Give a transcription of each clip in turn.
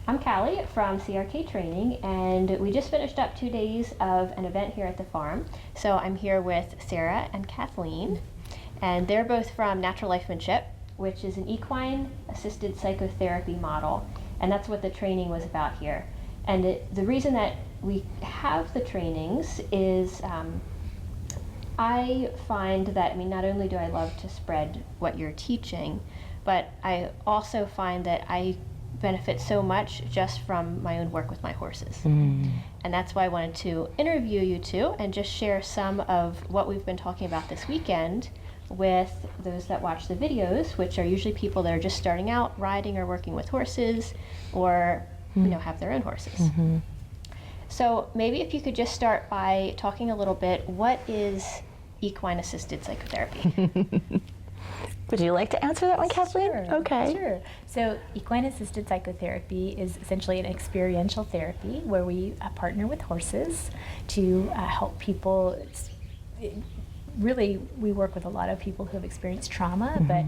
I'm Callie from CRK Training, and we just finished up 2 days of an event here at the farm. So I'm here with Sarah and Kathleen, and they're both from Natural Lifemanship, which is an equine assisted psychotherapy model, and that's what the training was about here. And the reason that we have the trainings is I find that, not only do I love to spread what you're teaching, but I also find that I benefit so much just from my own work with my horses. And that's why I wanted to interview you two and just share some of what we've been talking about this weekend with those that watch the videos, which are usually people that are just starting out riding or working with horses, or have their own horses. So maybe if you could just start by talking a little bit, what is equine assisted psychotherapy? Would you like to answer that one, Kathleen? Sure. Okay. Sure. So equine assisted psychotherapy is essentially an experiential therapy where we partner with horses to help people. Really, we work with a lot of people who have experienced trauma, but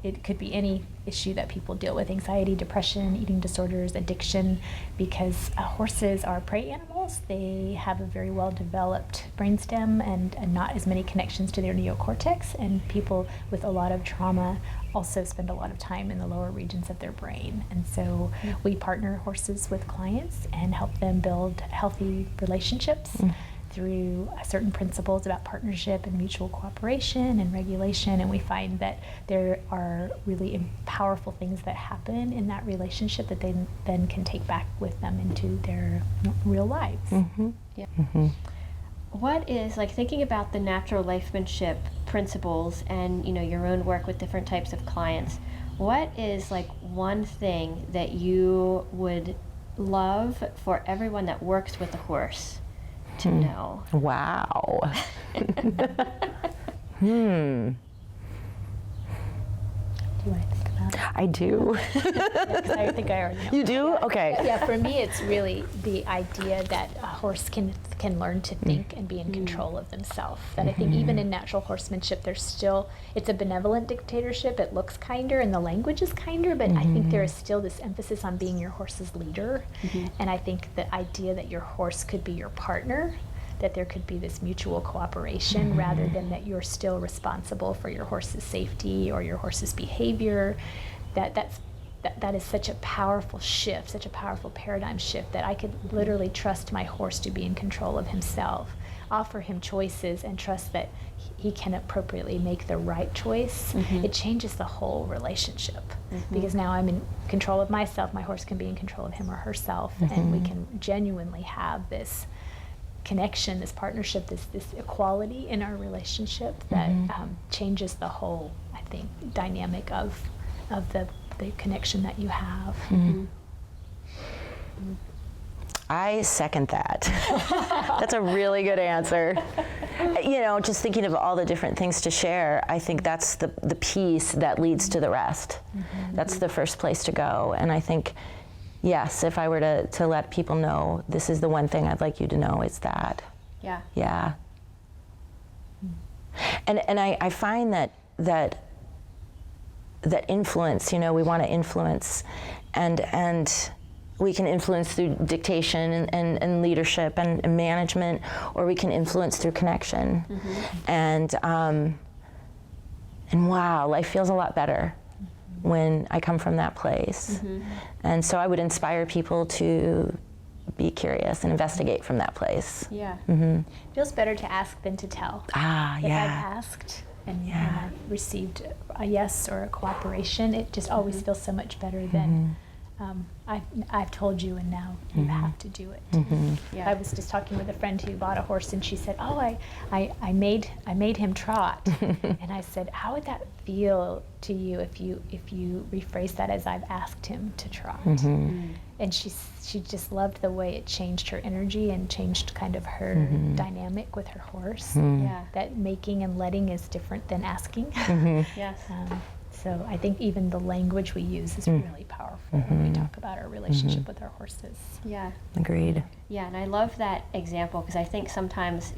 it could be any issue that people deal with: anxiety, depression, eating disorders, addiction, because horses are prey animals. They have a very well-developed brainstem and not as many connections to their neocortex, and people with a lot of trauma also spend a lot of time in the lower regions of their brain. And so we partner horses with clients and help them build healthy relationships through certain principles about partnership and mutual cooperation and regulation. And we find that there are really powerful things that happen in that relationship that they then can take back with them into their real lives. What is, thinking about the natural lifemanship principles and your own work with different types of clients, what is one thing that you would love for everyone that works with a horse to know? Wow. Do you want to think about it? I do. I think I already know. You do? Okay. Yeah, for me it's really the idea that a horse can learn to think and be in control of themselves. That I think even in natural horsemanship it's a benevolent dictatorship. It looks kinder and the language is kinder, but I think there is still this emphasis on being your horse's leader. And I think the idea that your horse could be your partner, that there could be this mutual cooperation rather than that you're still responsible for your horse's safety or your horse's behavior, that is such a powerful shift, such a powerful paradigm shift, that I could literally trust my horse to be in control of himself, offer him choices and trust that he can appropriately make the right choice. It changes the whole relationship because now I'm in control of myself, my horse can be in control of him or herself, and we can genuinely have this connection, this partnership, this equality in our relationship that changes the whole, I think, dynamic of the connection that you have. I second that. That's a really good answer. Just thinking of all the different things to share, I think that's the piece that leads to the rest. That's the first place to go. And I think, yes, if I were to let people know, this is the one thing I'd like you to know, it's that. Yeah. And I find that influence, we want to influence, and we can influence through dictation and leadership and management, or we can influence through connection. And wow, life feels a lot better when I come from that place. And so I would inspire people to be curious and investigate from that place. Feels better to ask than to tell. If I've asked and I've received a yes or a cooperation, it just always feels so much better than I've told you and now you have to do it. I was just talking with a friend who bought a horse and she said, I made him trot. And I said, how would that feel to you if you rephrase that as I've asked him to trot? And she just loved the way it changed her energy and changed kind of her dynamic with her horse. That making and letting is different than asking. So I think even the language we use is really powerful when we talk about our relationship with our horses. Agreed. And I love that example because I think sometimes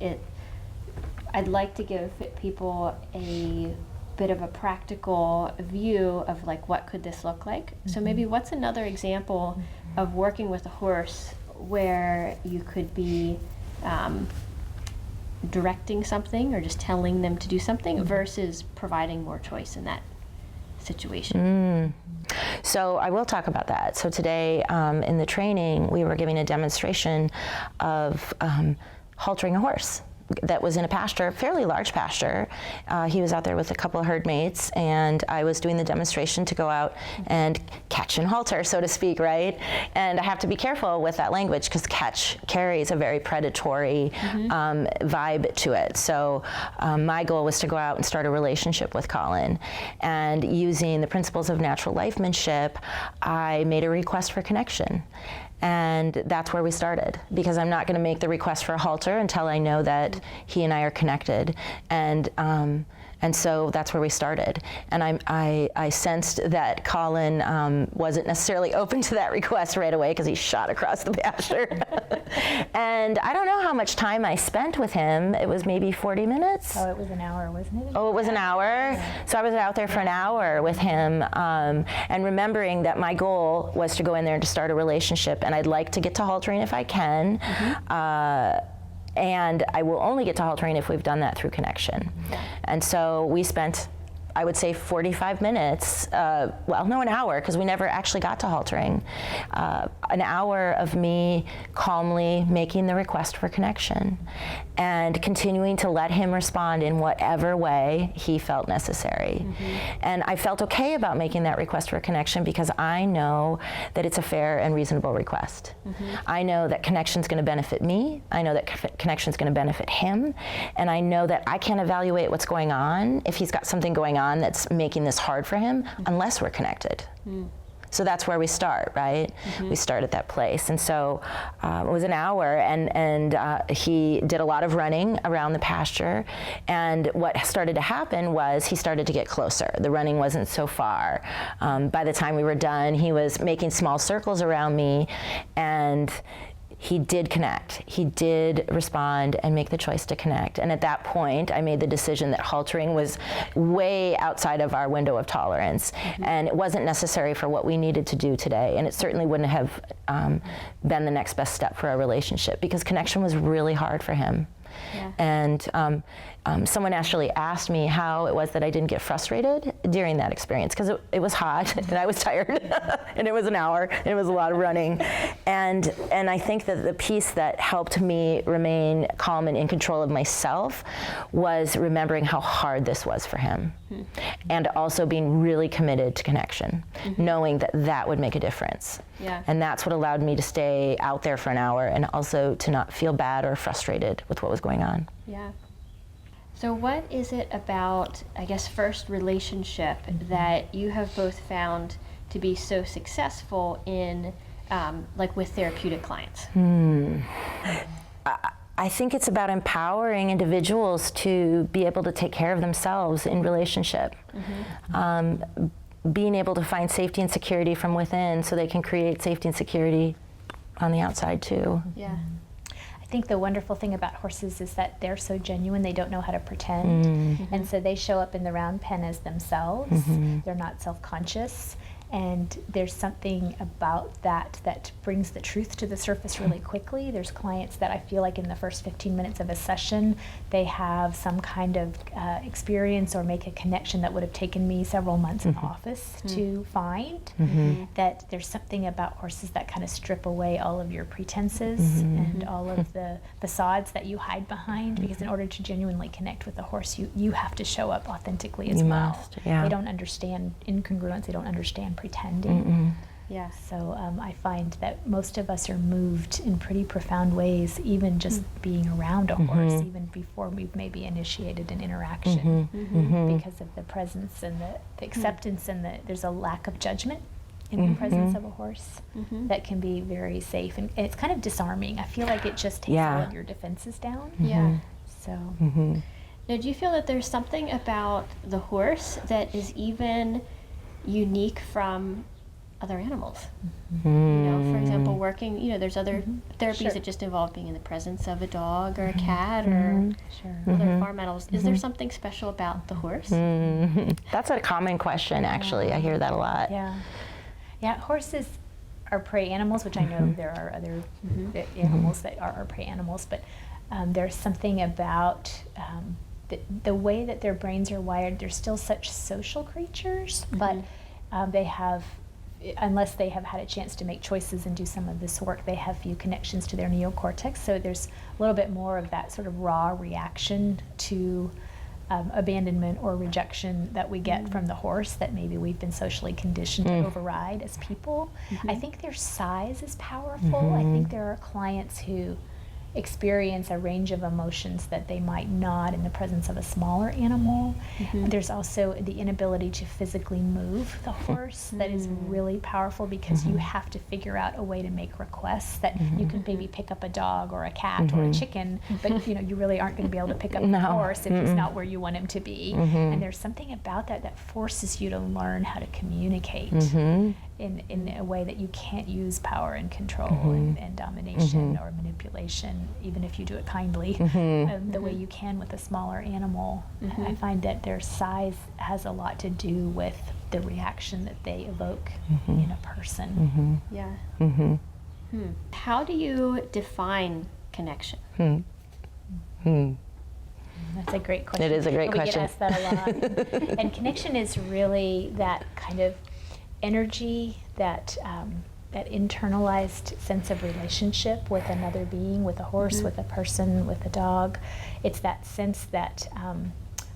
I'd like to give people a bit of a practical view of like what could this look like. So maybe what's another example of working with a horse where you could be directing something or just telling them to do something versus providing more choice in that situation? So I will talk about that. So today in the training, we were giving a demonstration of haltering a horse that was in a pasture, fairly large pasture. He was out there with a couple of herd mates, and I was doing the demonstration to go out and catch and halter, so to speak, right? And I have to be careful with that language because catch carries a very predatory vibe to it. So my goal was to go out and start a relationship with Colin. And using the principles of natural lifemanship, I made a request for connection. And that's where we started, because I'm not going to make the request for a halter until I know that he and I are connected. And so that's where we started. And I sensed that Colin wasn't necessarily open to that request right away because he shot across the pasture. And I don't know how much time I spent with him. It was maybe 40 minutes. Oh, it was an hour, wasn't it? Oh, it was an hour? Yeah. So I was out there for an hour with him, and remembering that my goal was to go in there and to start a relationship, and I'd like to get to haltering if I can. And I will only get to haltering if we've done that through connection. And so we spent, I would say, 45 minutes, well, no, an hour, because we never actually got to haltering. An hour of me calmly making the request for connection and continuing to let him respond in whatever way he felt necessary. And I felt okay about making that request for connection because I know that it's a fair and reasonable request. I know that connection's going to benefit me. I know that connection's going to benefit him. And I know that I can't evaluate what's going on if he's got something going on that's making this hard for him unless we're connected. So that's where we start, right? We start at that place. And so it was an hour, and he did a lot of running around the pasture. And what started to happen was he started to get closer. The running wasn't so far. By the time we were done, he was making small circles around me, and he did connect. He did respond and make the choice to connect. And at that point, I made the decision that haltering was way outside of our window of tolerance. And it wasn't necessary for what we needed to do today. And it certainly wouldn't have been the next best step for our relationship, because connection was really hard for him. And someone actually asked me how it was that I didn't get frustrated during that experience, because it was hot and I was tired and it was an hour and it was a lot of running. And I think that the piece that helped me remain calm and in control of myself was remembering how hard this was for him, and also being really committed to connection, knowing that that would make a difference. And that's what allowed me to stay out there for an hour and also to not feel bad or frustrated with what was going on. So what is it about, I guess, first relationship that you have both found to be so successful in, like with therapeutic clients? I think it's about empowering individuals to be able to take care of themselves in relationship. Being able to find safety and security from within so they can create safety and security on the outside too. I think the wonderful thing about horses is that they're so genuine, they don't know how to pretend. And so they show up in the round pen as themselves. They're not self-conscious. And there's something about that brings the truth to the surface really quickly. There's clients that I feel like in the first 15 minutes of a session, they have some kind of experience or make a connection that would have taken me several months in the office to find. That there's something about horses that kind of strip away all of your pretenses and all of the facades that you hide behind, because in order to genuinely connect with the horse, you have to show up authentically as well. They don't understand incongruence, they don't understand pretending. So I find that most of us are moved in pretty profound ways, even just being around a horse, even before we've maybe initiated an interaction, because of the presence and the acceptance, and there's a lack of judgment in the presence of a horse that can be very safe, and it's kind of disarming. I feel like it just takes all of your defenses down. So Now, do you feel that there's something about the horse that is even unique from other animals. You know, for example, working, you know, there's other therapies Sure. that just involve being in the presence of a dog or a cat or other farm animals. Is there something special about the horse? That's a common question, actually. I hear that a lot. Yeah. Yeah, horses are prey animals, which I know there are other animals that are prey animals, but there's something about the way that their brains are wired. They're still such social creatures, but they have, unless they have had a chance to make choices and do some of this work, they have few connections to their neocortex, so there's a little bit more of that sort of raw reaction to abandonment or rejection that we get from the horse that maybe we've been socially conditioned to override as people. I think their size is powerful. I think there are clients who experience a range of emotions that they might not in the presence of a smaller animal. There's also the inability to physically move the horse that is really powerful, because you have to figure out a way to make requests that you can maybe pick up a dog or a cat or a chicken, but you know, you really aren't going to be able to pick up the horse if he's not where you want him to be. And there's something about that that forces you to learn how to communicate in a way that you can't use power and control and domination or manipulation, even if you do it kindly, the way you can with a smaller animal. I find that their size has a lot to do with the reaction that they evoke in a person. Yeah. How do you define connection? That's a great question. It is a great question. We get asked that a lot. And connection is really that kind of energy, that that internalized sense of relationship with another being, with a horse, with a person, with a dog. It's that sense that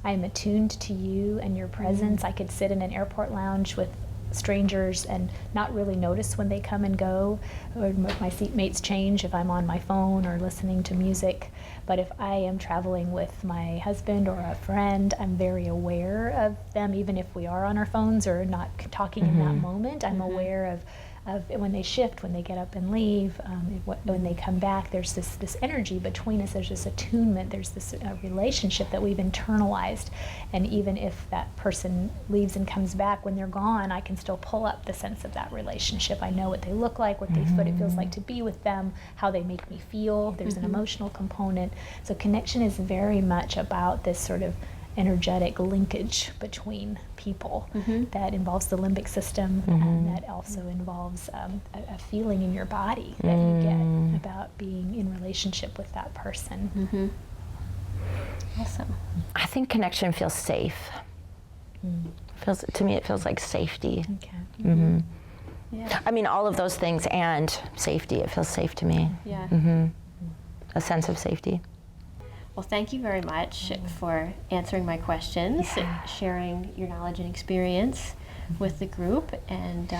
I am attuned to you and your presence. I could sit in an airport lounge with strangers and not really notice when they come and go, or my seatmates change if I'm on my phone or listening to music. But if I am traveling with my husband or a friend, I'm very aware of them, even if we are on our phones or not talking in that moment. I'm aware of when they shift, when they get up and leave, when they come back. There's this energy between us. There's this attunement. There's this relationship that we've internalized. And even if that person leaves and comes back, when they're gone, I can still pull up the sense of that relationship. I know what they look like, what it feels like to be with them, how they make me feel. There's an emotional component. So connection is very much about this sort of energetic linkage between people that involves the limbic system, and that also involves a feeling in your body that you get about being in relationship with that person. Awesome. I think connection feels safe. To me, it feels like safety. Okay. Yeah. I mean, all of those things and safety. It feels safe to me. Yeah. A sense of safety. Well, thank you very much for answering my questions, sharing your knowledge and experience with the group, and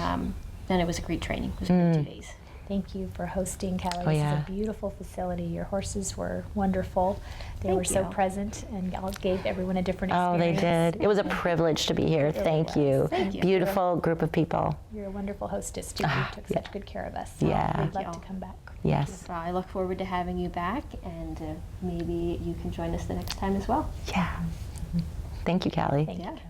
it was a great training. It was a great 2 days. Thank you for hosting, Callie. Oh, This yeah. is a beautiful facility. Your horses were wonderful. They were so you. present and gave everyone a different Oh, they experience. did. It was a privilege to be here. Thank you. Thank you. Beautiful group of people. You're a wonderful hostess, too. You took such good care of us. Yeah. We'd love Thank to you. come back. Yes. Well, I look forward to having you back, and maybe you can join us the next time as well. Yeah. Thank you, Callie. Thank Yeah. you, Callie.